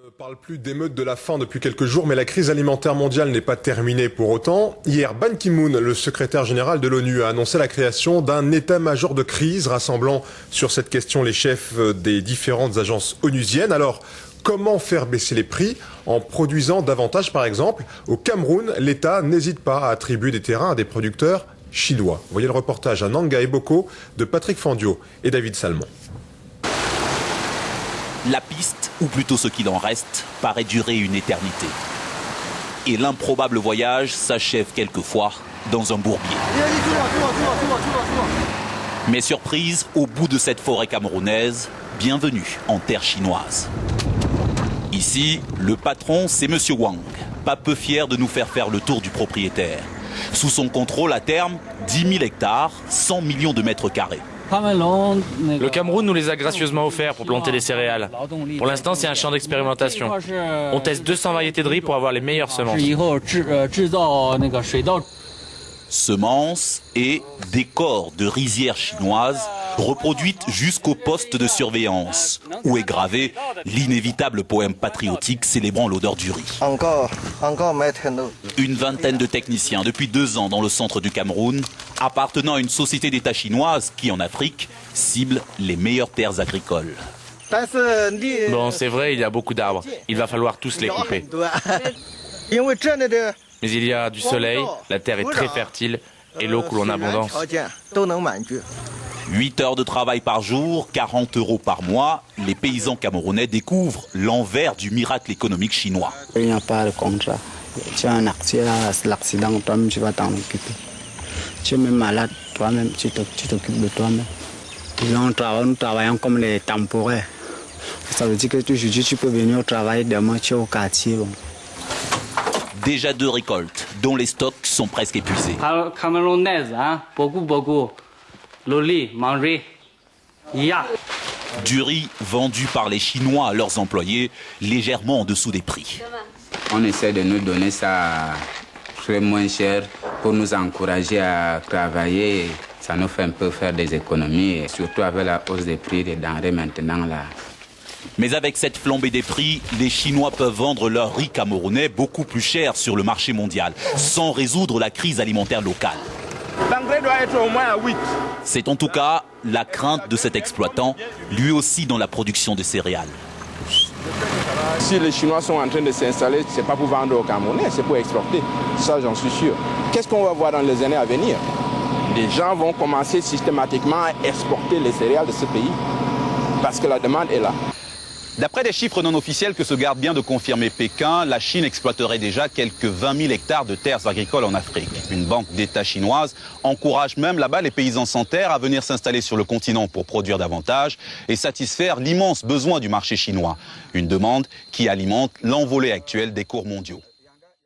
On ne parle plus d'émeutes de la faim depuis quelques jours, mais la crise alimentaire mondiale n'est pas terminée pour autant. Hier, Ban Ki-moon, le secrétaire général de l'ONU, a annoncé la création d'un état-major de crise rassemblant sur cette question les chefs des différentes agences onusiennes. Alors, comment faire baisser les prix en produisant davantage, par exemple? Au Cameroun, l'État n'hésite pas à attribuer des terrains à des producteurs chinois. Voyez le reportage à Nanga et Boko de Patrick Fandio et David Salmon. La piste, ou plutôt ce qu'il en reste, paraît durer une éternité. Et l'improbable voyage s'achève quelquefois dans un bourbier. Mais surprise, au bout de cette forêt camerounaise, bienvenue en terre chinoise. Ici, le patron, c'est Monsieur Wang, pas peu fier de nous faire le tour du propriétaire. Sous son contrôle, à terme, 10 000 hectares, 100 millions de mètres carrés. Le Cameroun nous les a gracieusement offerts pour planter des céréales. Pour l'instant, c'est un champ d'expérimentation. On teste 200 variétés de riz pour avoir les meilleures semences. Semences et décors de rizières chinoises reproduites jusqu'au poste de surveillance, où est gravé l'inévitable poème patriotique célébrant l'odeur du riz. Une vingtaine de techniciens depuis 2 ans dans le centre du Cameroun, appartenant à une société d'État chinoise qui, en Afrique, cible les meilleures terres agricoles. Bon, c'est vrai, il y a beaucoup d'arbres. Il va falloir tous les couper. Mais il y a du soleil, la terre est très fertile et l'eau coule en abondance. 8 heures de travail par jour, 40 € par mois, les paysans camerounais découvrent l'envers du miracle économique chinois. Il n'y a pas de contrat. Tu as un accident, toi-même tu vas t'en occuper. Tu es même malade, toi-même tu t'occupes de toi-même. Nous travaillons comme les temporaires. Ça veut dire que aujourd'hui tu peux venir au travail, demain tu es au quartier. Bon. Déjà 2 récoltes, dont les stocks sont presque épuisés. Camerounaise, hein? Beaucoup. Loli, manger. Ya. Du riz vendu par les Chinois à leurs employés, légèrement en dessous des prix. On essaie de nous donner ça très moins cher pour nous encourager à travailler. Ça nous fait un peu faire des économies, et surtout avec la hausse des prix des denrées maintenant là. Mais avec cette flambée des prix, les Chinois peuvent vendre leur riz camerounais beaucoup plus cher sur le marché mondial, sans résoudre la crise alimentaire locale. L'engrais doit être au moins à 8. C'est en tout cas la crainte de cet exploitant, lui aussi dans la production de céréales. Si les Chinois sont en train de s'installer, ce n'est pas pour vendre aux Camerounais, c'est pour exporter. Ça, j'en suis sûr. Qu'est-ce qu'on va voir dans les années à venir? Les gens vont commencer systématiquement à exporter les céréales de ce pays parce que la demande est là. D'après des chiffres non officiels que se garde bien de confirmer Pékin, la Chine exploiterait déjà quelques 20 000 hectares de terres agricoles en Afrique. Une banque d'État chinoise encourage même là-bas les paysans sans terre à venir s'installer sur le continent pour produire davantage et satisfaire l'immense besoin du marché chinois. Une demande qui alimente l'envolée actuelle des cours mondiaux.